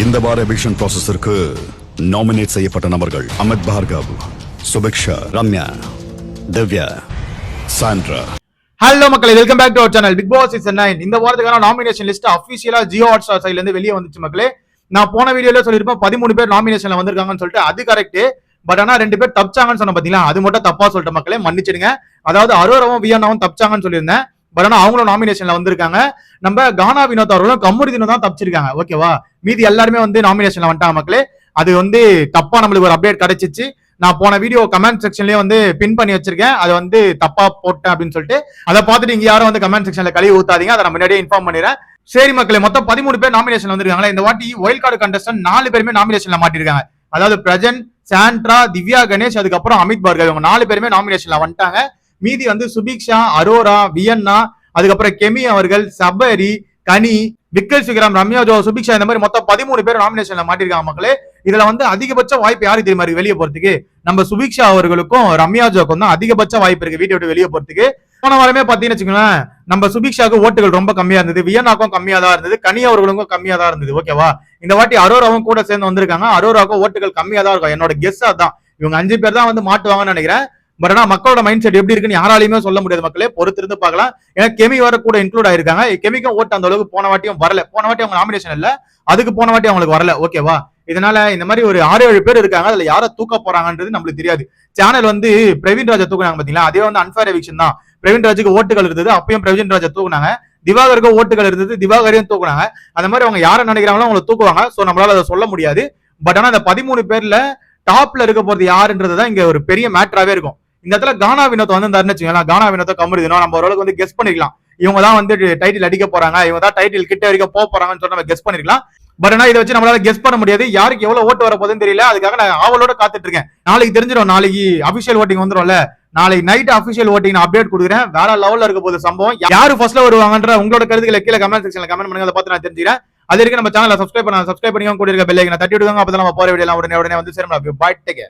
இந்த வார eviction ப்ராசஸருக்கு nominate செய்யப்பட்ட நபர்கள் அமித் பார்கவ், சுபிக்ஷா, ரம்யா, திவ்யா, சாண்ட்ரா. ஹலோ மக்களே, welcome back to our channel Bigg Boss season 9. இந்த வாரத்துக்கான நாமினேஷன் லிஸ்ட் அஃபிஷியலா ஜியோ ஹாட்ஸ்டார் சைடுல இருந்து வெளியே வந்துச்சு மக்களே. நான் போன வீடியோல சொல்லிருப்பேன் 13 பேர் நாமினேஷன்ல வந்திருக்காங்கன்னு சொல்லிட்டு, அது கரெக்ட். பட் ஆனா 2 பேர் தப்பிச்சாங்கன்னு சொன்ன பாத்தீங்களா, அது மட்டும் தப்பா சொல்லிட்ட மக்களே, மன்னிச்சிடுங்க. அதாவது அரோராவும் வியன்னாவும் தப்பிச்சாங்கன்னு சொல்லியிருந்தேன். பட் ஆனா அவங்களும் நாமினேஷன்ல வந்திருக்காங்க. நம்ம கானா வினோத் அவர்களும் கமுருதினும் தான் தப்பிச்சிருக்காங்க. ஓகேவா, மீதி எல்லாருமே வந்து நாமினேஷன்ல வந்துட்டாங்க மக்களே. அது வந்து தப்பா நம்மளுக்கு ஒரு அப்டேட் கிடைச்சிச்சு. நான் போன வீடியோ கமெண்ட் செக்ஷன்லயே வந்து பின் பண்ணி வச்சிருக்கேன். அது வந்து தப்பா போட்டேன் அப்படின்னு சொல்லிட்டு அதை பார்த்துட்டு இங்க யாரும் வந்து கமெண்ட் செக்ஷன்ல கழுவி ஊத்தாதீங்க. அதை நான் முன்னாடியே இன்ஃபார்ம் பண்ணிடுறேன். சரி மக்களே, மொத்தம் 13 பேர் நாமினேஷன் வந்திருக்காங்களா. இந்த வாட்டி ஒயில்ட் கார்டு கண்டஸ்டன்ட் 4 பேருமே நாமினேஷன்ல மாட்டிருக்காங்க. அதாவது பிரஜன், சாண்ட்ரா, திவ்யா கணேஷ், அதுக்கப்புறம் அமித் பார்கவ், இவங்க 4 பேருமே நாமினேஷன்ல வந்துட்டாங்க. மீதி வந்து சுபிக்ஷா, அரோரா, வியன்னா, அதுக்கப்புறம் கெமி அவர்கள், சபரி, கனி, விக்கல் சிகரம், ரம்யா ஜோ, சுபிக்ஷா, இந்த மாதிரி மொத்தம் 13 பேர் நாமினேஷன்ல மாட்டிருக்காங்க மக்களே. இதுல வந்து அதிகபட்ச வாய்ப்பு யாரு தெரியுமா இருக்கு வெளியே போறதுக்கு? நம்ம சுபிக்ஷா அவர்களுக்கும் ரம்யா ஜோக்கும் தான் அதிகபட்ச வாய்ப்பு இருக்கு வீட்டை விட்டு வெளியே போறதுக்கு. போன வாரமே பாத்தீங்கன்னு வச்சுக்கோங்களேன், நம்ம சுபிக்ஷாவுக்கு ஓட்டுகள் ரொம்ப கம்மியா இருந்தது, வியன்னாக்கும் கம்மியா தான் இருந்தது, கனி அவர்களுக்கும் கம்மியா தான் இருந்தது. ஓகேவா, இந்த வாட்டி அரோராவும் கூட சேர்ந்து வந்திருக்காங்க. அரோராவுக்கும் ஓட்டுகள் கம்மியா தான் இருக்கும். என்னோட கெஸ் அதான், இவங்க 5 பேர் தான் வந்து மாட்டுவாங்கன்னு நினைக்கிறேன். பட் ஆனா மக்களோட மைண்ட் செட் எப்படி இருக்குன்னு யாராலையுமே சொல்ல முடியாது மக்களே, பொறுத்திருந்து பார்க்கலாம். ஏன்னா கெமி வர கூட இன்க்ளூட் ஆயிருக்காங்க. கெமிக்கும் ஓட்டு அந்த அளவுக்கு போன வாட்டியும் வரல. போன வாட்டி அவங்க நாமினேஷன் இல்ல, அதுக்கு போன வாட்டி அவங்களுக்கு வரல. ஓகேவா, இதனால இந்த மாதிரி ஒரு 6-7 பேர் இருக்காங்க. அதுல யாரை தூக்க போறாங்கன்றது நம்மளுக்கு தெரியாது. சேனல் வந்து பிரவீன் ராஜா தூக்குனாங்க பாத்தீங்களா, அதே வந்து அன்ஃபேர் எவிக்ஷன் தான். பிரவீன் ராஜுக்கு ஓட்டுகள் இருந்தது, அப்பயும் பிரவீன் ராஜா தூக்குனாங்க. திவாகருக்கு ஓட்டுகள் இருந்தது, திவாகரையும் தூக்குனாங்க. அந்த மாதிரி அவங்க யாரை நினைக்கிறாங்களோ அவங்களை தூக்குவாங்க. சோ நம்மளால அதை சொல்ல முடியாது. பட் ஆனா இந்த 13 பேர்ல டாப்ல இருக்க போறது யாருன்றதுதான் இங்க ஒரு பெரிய மேட்டராவே இருக்கும். இந்த இடத்துல கானா வினோத் வந்து வச்சுக்கலாம். கானா வினோத் கமுருதினோ நம்ம ஓரளவுக்கு வந்து கெஸ் பண்ணிருக்கலாம். இவங்க தான் வந்து டைட்டில் அடிக்க போறாங்க, இவங்க தான் டைட்டில் கிட்ட வரைக்கும் போக போறாங்கன்னு சொல்லி நம்ம கெஸ் பண்ணிருக்கலாம். பட் ஆனா இதை வச்சு நம்மளால கெஸ் பண்ண முடியாது. யாருக்கு எவ்வளவு ஓட்டு வர போகுதுன்னு தெரியல. அதுக்காக நான் ஆவலோட காத்துட்டு இருக்கேன். நாளைக்கு தெரிஞ்சிடும். நாளைக்கு அபிஷியல் ஓட்டிங் வந்துடும்ல, நாளைக்கு நைட் அபிஷியல் ஓட்டிங் நான் அப்டேட் கொடுக்குறேன். வேற லெவல்ல இருக்க போது சம்பவம். யாரு ஃபர்ஸ்ட்ல வருவாங்கன்ற உங்களோட கருத்துக்களை கீழே கமெண்ட் செக்ஷன்ல கமெண்ட் பண்ணுங்க. அதை பார்த்து நான் தெரிஞ்சுக்கிறேன். அது வரைக்கும் நம்ம சேனலை சப்ஸ்கிரைப் பண்ணி கூட இருக்க பெல் ஐகானை தட்டி விடுங்க. அப்பதான் நம்ம போற வீடியோ உடனே வந்து சேரும். பாய், டேக் கேர்.